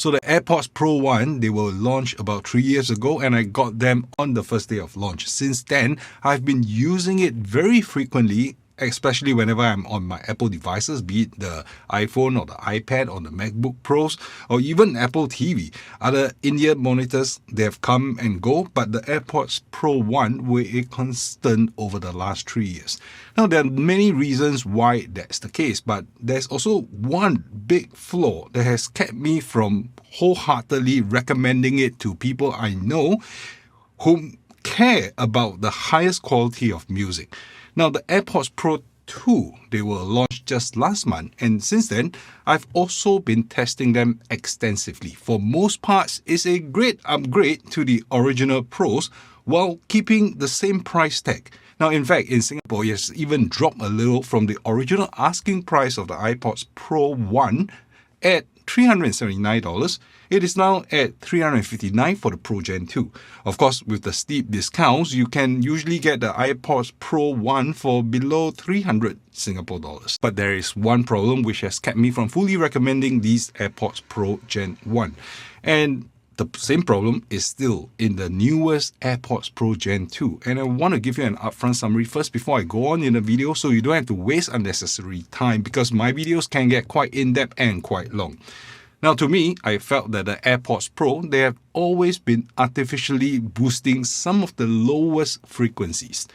So the AirPods Pro 1, they were launched about 3 years ago and I got them on the first day of launch. Since then, I've been using it very frequently, especially whenever I'm on my Apple devices, be it the iPhone or the iPad or the MacBook Pros or even Apple TV. Other in-ear monitors, they have come and go, but the AirPods Pro 1 were a constant over the last 3 years. Now, there are many reasons why that's the case, but there's also one big flaw that has kept me from wholeheartedly recommending it to people I know who care about the highest quality of music. Now, the AirPods Pro 2, they were launched just last month, and since then, I've also been testing them extensively. For most parts, it's a great upgrade to the original Pros while keeping the same price tag. Now, in fact, in Singapore, it has even dropped a little from the original asking price of the AirPods Pro 1 at $379. It is now at $359 for the Pro Gen 2. Of course, with the steep discounts, you can usually get the AirPods Pro 1 for below 300 Singapore dollars. But there is one problem which has kept me from fully recommending these AirPods Pro Gen 1. And the same problem is still in the newest AirPods Pro Gen 2. And I want to give you an upfront summary first before I go on in the video so you don't have to waste unnecessary time because my videos can get quite in-depth and quite long. Now, to me, I felt that the AirPods Pro, they have always been artificially boosting some of the lowest frequencies.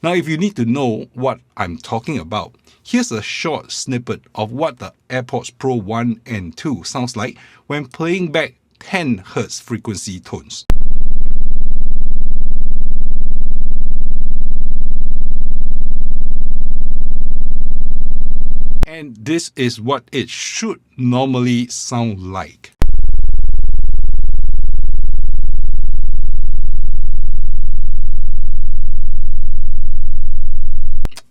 Now, if you need to know what I'm talking about, here's a short snippet of what the AirPods Pro 1 and 2 sounds like when playing back 10 Hz frequency tones. And this is what it should normally sound like.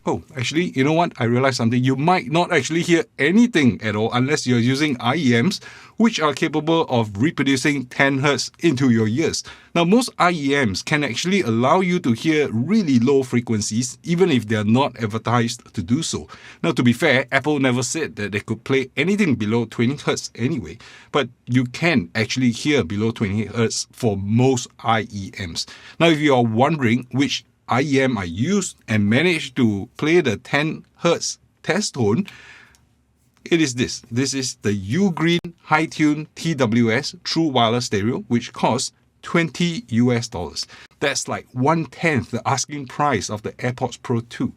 Oh, actually, you know what? I realized something. You might not actually hear anything at all unless you're using IEMs, which are capable of reproducing 10 Hz into your ears. Now, most IEMs can actually allow you to hear really low frequencies, even if they're not advertised to do so. Now, to be fair, Apple never said that they could play anything below 20 Hz anyway, but you can actually hear below 20 Hz for most IEMs. Now, if you are wondering which IEM I used and managed to play the 10 Hz test tone, it is this. This is the UGREEN High-Tune TWS True Wireless Stereo, which costs $20 US. That's like 1/10 the asking price of the AirPods Pro 2.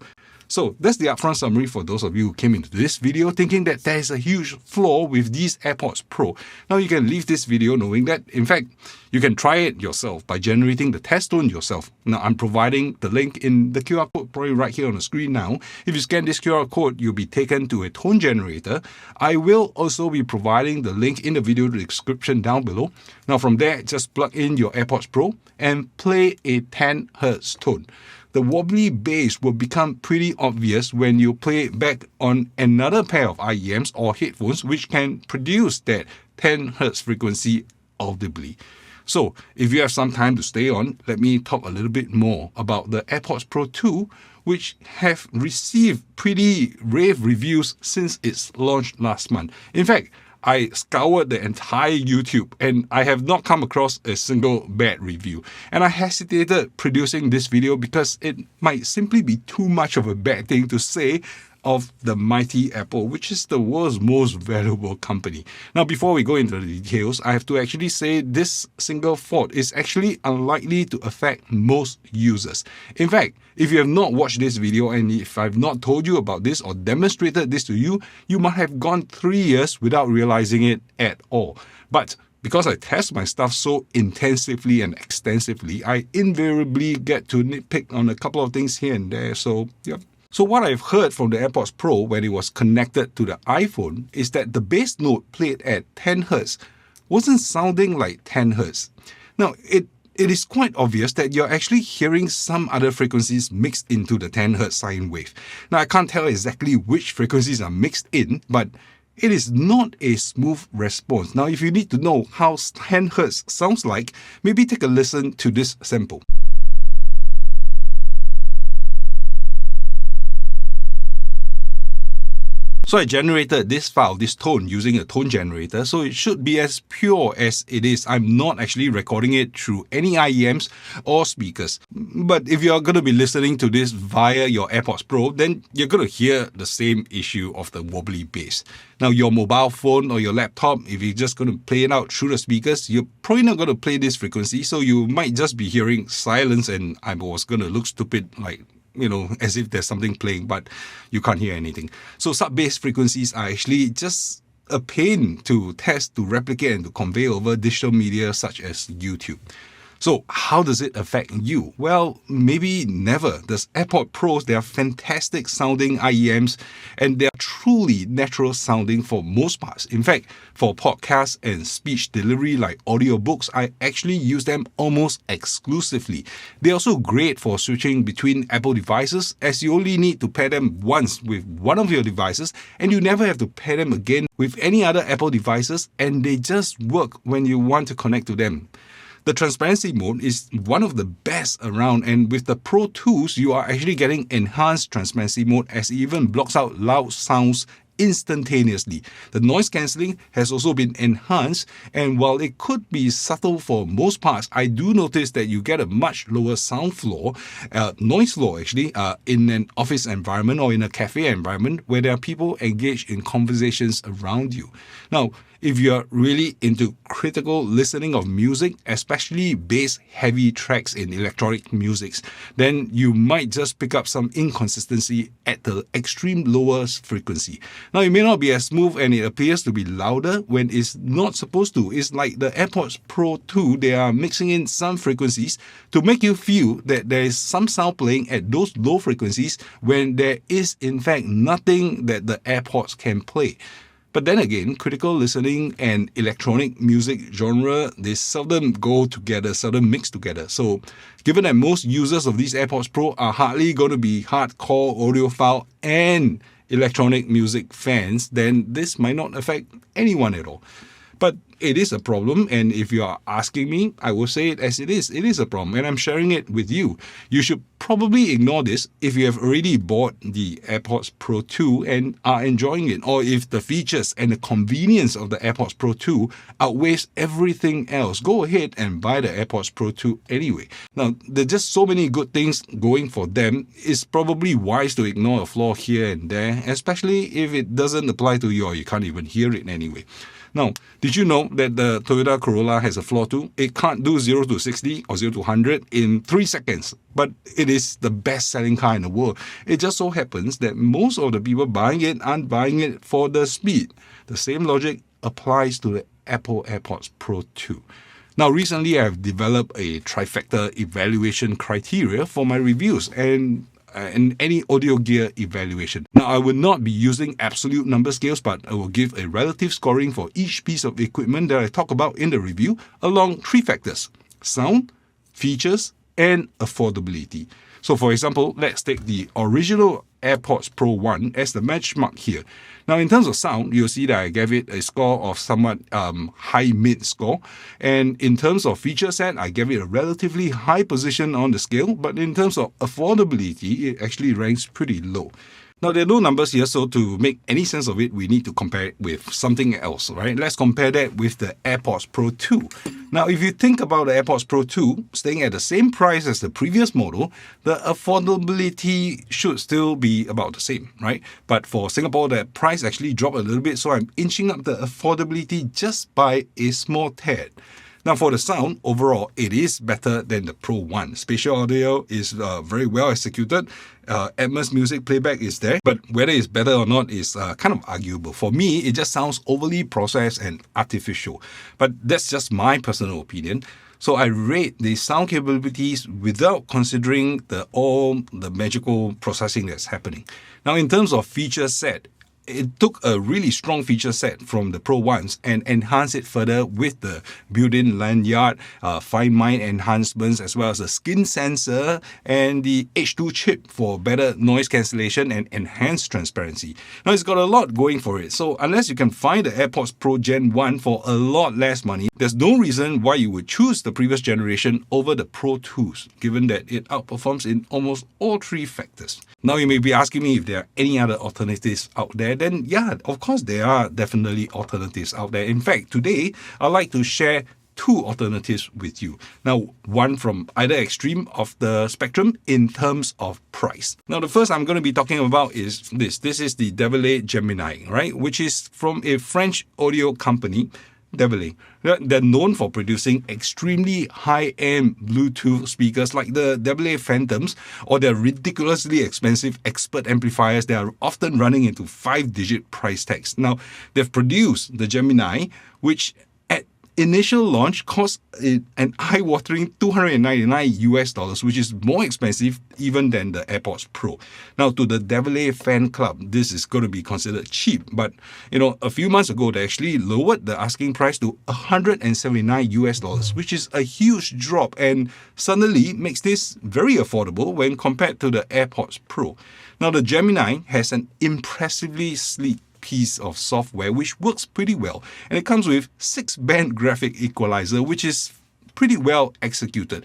So that's the upfront summary for those of you who came into this video thinking that there is a huge flaw with these AirPods Pro. Now you can leave this video knowing that, in fact, you can try it yourself by generating the test tone yourself. Now I'm providing the link in the QR code probably right here on the screen now. If you scan this QR code, you'll be taken to a tone generator. I will also be providing the link in the video description down below. Now from there, just plug in your AirPods Pro and play a 10 Hz tone. The wobbly bass will become pretty obvious when you play it back on another pair of IEMs or headphones which can produce that 10 Hz frequency audibly. So, if you have some time to stay on, let me talk a little bit more about the AirPods Pro 2, which have received pretty rave reviews since its launch last month. In fact, I scoured the entire YouTube and I have not come across a single bad review. And I hesitated producing this video because it might simply be too much of a bad thing to say of the mighty Apple, which is the world's most valuable company. Now, before we go into the details, I have to actually say this single fault is actually unlikely to affect most users. In fact, if you have not watched this video and if I've not told you about this or demonstrated this to you, you might have gone 3 years without realizing it at all. But because I test my stuff so intensively and extensively, I invariably get to nitpick on a couple of things here and there. So, yep. So what I've heard from the AirPods Pro when it was connected to the iPhone is that the bass note played at 10 Hz wasn't sounding like 10 Hz. Now, it is quite obvious that you're actually hearing some other frequencies mixed into the 10 Hz sine wave. Now, I can't tell exactly which frequencies are mixed in, but it is not a smooth response. Now, if you need to know how 10 Hz sounds like, maybe take a listen to this sample. So I generated this file, this tone, using a tone generator, so it should be as pure as it is. I'm not actually recording it through any IEMs or speakers. But if you're going to be listening to this via your AirPods Pro, then you're going to hear the same issue of the wobbly bass. Now, your mobile phone or your laptop, if you're just going to play it out through the speakers, you're probably not going to play this frequency, so you might just be hearing silence, and I was going to look stupid, like, as if there's something playing, but you can't hear anything. So sub-bass frequencies are actually just a pain to test, to replicate, and to convey over digital media such as YouTube. So how does it affect you? Well, maybe never. There's AirPods Pros, they are fantastic sounding IEMs, and they're truly natural sounding for most parts. In fact, for podcasts and speech delivery like audiobooks, I actually use them almost exclusively. They're also great for switching between Apple devices, as you only need to pair them once with one of your devices, and you never have to pair them again with any other Apple devices, and they just work when you want to connect to them. The transparency mode is one of the best around, and with the Pro tools, you are actually getting enhanced transparency mode, as it even blocks out loud sounds instantaneously. The noise cancelling has also been enhanced, and while it could be subtle for most parts, I do notice that you get a much lower sound floor, noise floor actually, in an office environment or in a cafe environment where there are people engaged in conversations around you. Now, if you're really into critical listening of music, especially bass-heavy tracks in electronic musics, then you might just pick up some inconsistency at the extreme lowest frequency. Now, it may not be as smooth and it appears to be louder when it's not supposed to. It's like the AirPods Pro 2, they are mixing in some frequencies to make you feel that there is some sound playing at those low frequencies when there is in fact nothing that the AirPods can play. But then again, critical listening and electronic music genre, they seldom go together, seldom mix together. So given that most users of these AirPods Pro are hardly going to be hardcore audiophile and electronic music fans, then this might not affect anyone at all. But it is a problem, and if you are asking me, I will say it as it is. It is a problem, and I'm sharing it with you. You should probably ignore this if you have already bought the AirPods Pro 2 and are enjoying it, or if the features and the convenience of the AirPods Pro 2 outweighs everything else. Go ahead and buy the AirPods Pro 2 anyway. Now, there's just so many good things going for them. It's probably wise to ignore a flaw here and there, especially if it doesn't apply to you or you can't even hear it anyway. Now, did you know that the Toyota Corolla has a flaw too? It can't do 0 to 60 or 0 to 100 in 3 seconds, but it is the best-selling car in the world. It just so happens that most of the people buying it aren't buying it for the speed. The same logic applies to the Apple AirPods Pro 2. Now, recently I've developed a Trifecta evaluation criteria for my reviews and any audio gear evaluation. Now, I will not be using absolute number scales, but I will give a relative scoring for each piece of equipment that I talk about in the review along 3 factors: sound, features, and affordability. So for example, let's take the original AirPods Pro 1 as the benchmark here. Now, in terms of sound, you'll see that I gave it a score of somewhat high-mid score. And in terms of feature set, I gave it a relatively high position on the scale. But in terms of affordability, it actually ranks pretty low. Now, there are no numbers here, so to make any sense of it, we need to compare it with something else, right? Let's compare that with the AirPods Pro 2. Now, if you think about the AirPods Pro 2 staying at the same price as the previous model, the affordability should still be about the same, right? But for Singapore, the price actually dropped a little bit, so I'm inching up the affordability just by a small tad. Now, for the sound, overall, it is better than the Pro 1. Spatial audio is very well executed. Atmos music playback is there, but whether it's better or not is kind of arguable. For me, it just sounds overly processed and artificial. But that's just my personal opinion. So I rate the sound capabilities without considering all the magical processing that's happening. Now, in terms of feature set, it took a really strong feature set from the Pro 1s and enhanced it further with the built-in lanyard, fine mine enhancements, as well as the skin sensor and the H2 chip for better noise cancellation and enhanced transparency. Now, it's got a lot going for it, so unless you can find the AirPods Pro Gen 1 for a lot less money, there's no reason why you would choose the previous generation over the Pro 2s, given that it outperforms in almost all 3 factors. Now, you may be asking me if there are any other alternatives out there then yeah, of course there are definitely alternatives out there. In fact, today I'd like to share two alternatives with you. Now, one from either extreme of the spectrum in terms of price. Now, the first I'm going to be talking about is this. This is the Devialet Gemini, right? Which is from a French audio company, Devialet. They're known for producing extremely high-end Bluetooth speakers like the Devialet Phantoms or their ridiculously expensive expert amplifiers that are often running into 5-digit price tags. Now, they've produced the Gemini, which initial launch cost an eye-watering $299, which is more expensive even than the AirPods Pro. Now, to the Devialet fan club, this is going to be considered cheap, but a few months ago they actually lowered the asking price to $179, which is a huge drop and suddenly makes this very affordable when compared to the AirPods Pro. Now, the Gemini has an impressively sleek piece of software which works pretty well, and it comes with 6-band graphic equalizer, which is pretty well executed.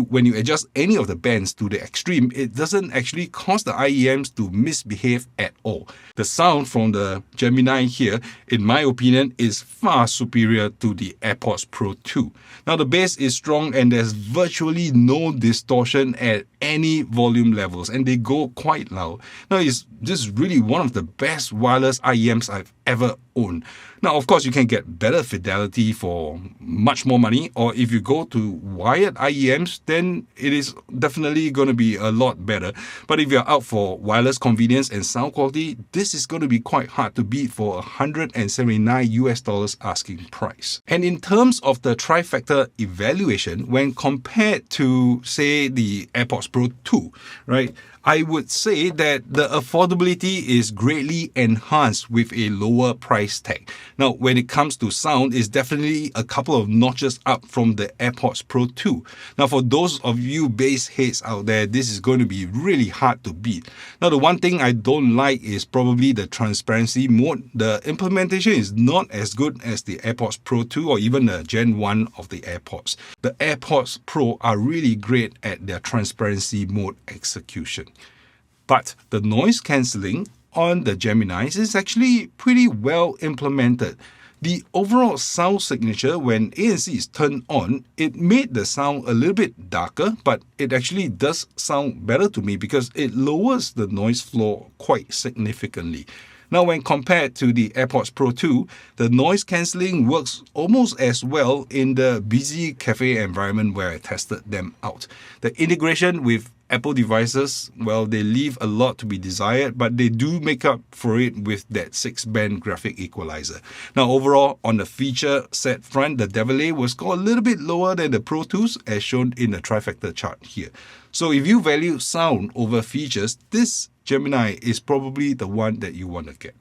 When you adjust any of the bands to the extreme, it doesn't actually cause the IEMs to misbehave at all. The sound from the Gemini here, in my opinion, is far superior to the AirPods Pro 2. Now, the bass is strong and there's virtually no distortion at any volume levels, and they go quite loud. Now, this is really one of the best wireless IEMs I've ever owned. Now, of course, you can get better fidelity for much more money, or if you go to wired IEMs, then it is definitely going to be a lot better. But if you're out for wireless convenience and sound quality, this is going to be quite hard to beat for $179 asking price. And in terms of the Trifecta evaluation, when compared to, say, the AirPods Pro 2, right? I would say that the affordability is greatly enhanced with a lower price tag. Now, when it comes to sound, it's definitely a couple of notches up from the AirPods Pro 2. Now, for those of you bass heads out there, this is going to be really hard to beat. Now, the one thing I don't like is probably the transparency mode. The implementation is not as good as the AirPods Pro 2 or even the Gen 1 of the AirPods. The AirPods Pro are really great at their transparency mode execution. But the noise cancelling on the Geminis is actually pretty well implemented. The overall sound signature, when ANC is turned on, it made the sound a little bit darker, but it actually does sound better to me because it lowers the noise floor quite significantly. Now, when compared to the AirPods Pro 2, the noise cancelling works almost as well in the busy cafe environment where I tested them out. The integration with Apple devices, well, they leave a lot to be desired, but they do make up for it with that 6-band graphic equalizer. Now, overall, on the feature set front, the Devialet will score a little bit lower than the Pro 2s as shown in the Trifecta chart here. So if you value sound over features, this Gemini is probably the one that you want to get.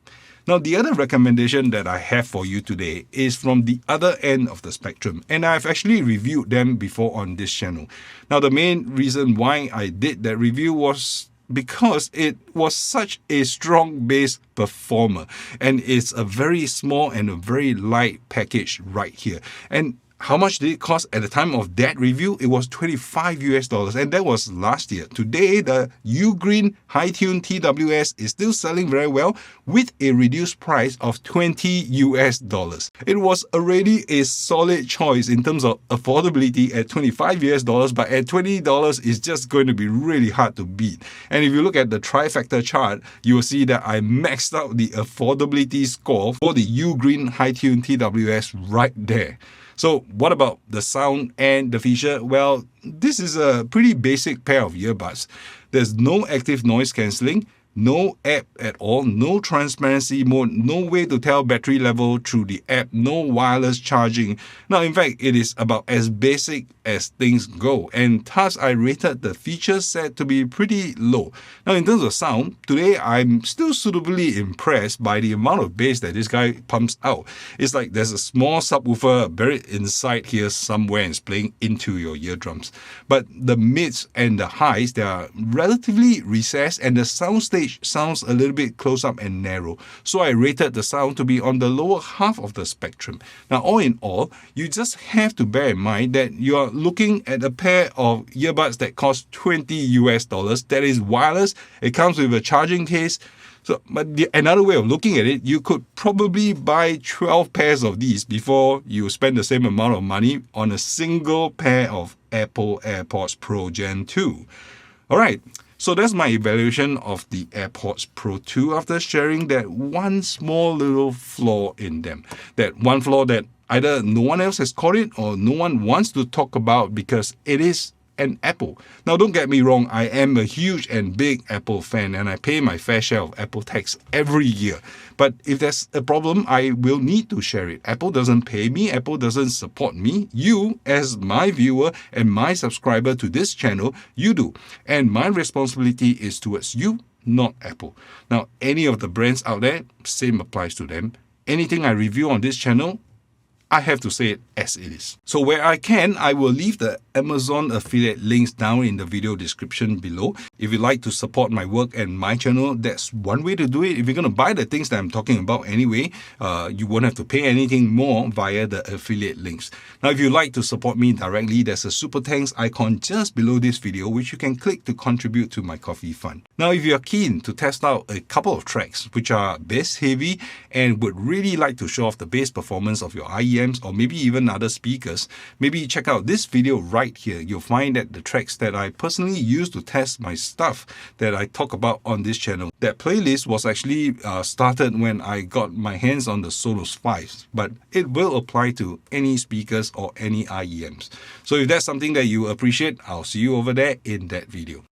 Now, the other recommendation that I have for you today is from the other end of the spectrum, and I've actually reviewed them before on this channel. Now, the main reason why I did that review was because it was such a strong bass performer, and it's a very small and a very light package right here. And how much did it cost at the time of that review? It was $25, and that was last year. Today, the UGREEN High-Tune TWS is still selling very well with a reduced price of $20. It was already a solid choice in terms of affordability at $25, but at $20, it's just going to be really hard to beat. And if you look at the Trifecta chart, you will see that I maxed out the affordability score for the UGREEN High-Tune TWS right there. So what about the sound and the feature? Well, this is a pretty basic pair of earbuds. There's no active noise cancelling, no app at all, no transparency mode, no way to tell battery level through the app, no wireless charging. Now, in fact, it is about as basic as things go, and thus I rated the feature set to be pretty low. Now, in terms of sound, today I'm still suitably impressed by the amount of bass that this guy pumps out. It's like there's a small subwoofer buried inside here somewhere and it's playing into your eardrums. But the mids and the highs, they are relatively recessed, and the soundstage sounds a little bit close up and narrow. So I rated the sound to be on the lower half of the spectrum. Now, all in all, you just have to bear in mind that you are looking at a pair of earbuds that cost $20. That is wireless. It comes with a charging case. So, but another way of looking at it, you could probably buy 12 pairs of these before you spend the same amount of money on a single pair of Apple AirPods Pro Gen 2. Alright, so that's my evaluation of the AirPods Pro 2 after sharing that one small little flaw in them. That one flaw that either no one else has caught it or no one wants to talk about because it is an Apple. Now, don't get me wrong, I am a huge and big Apple fan and I pay my fair share of Apple tax every year. But if there's a problem, I will need to share it. Apple doesn't pay me, Apple doesn't support me. You, as my viewer and my subscriber to this channel, you do. And my responsibility is towards you, not Apple. Now, any of the brands out there, same applies to them. Anything I review on this channel, I have to say it as it is. So where I can, I will leave the Amazon affiliate links down in the video description below. If you'd like to support my work and my channel, that's one way to do it. If you're going to buy the things that I'm talking about anyway, you won't have to pay anything more via the affiliate links. Now, if you'd like to support me directly, there's a super thanks icon just below this video, which you can click to contribute to my coffee fund. Now, if you're keen to test out a couple of tracks which are bass heavy and would really like to show off the bass performance of your IEMs or maybe even other speakers, maybe check out this video right here. You'll find that the tracks that I personally use to test my stuff that I talk about on this channel. That playlist was actually started when I got my hands on the Sonos 5s, but it will apply to any speakers or any IEMs. So if that's something that you appreciate, I'll see you over there in that video.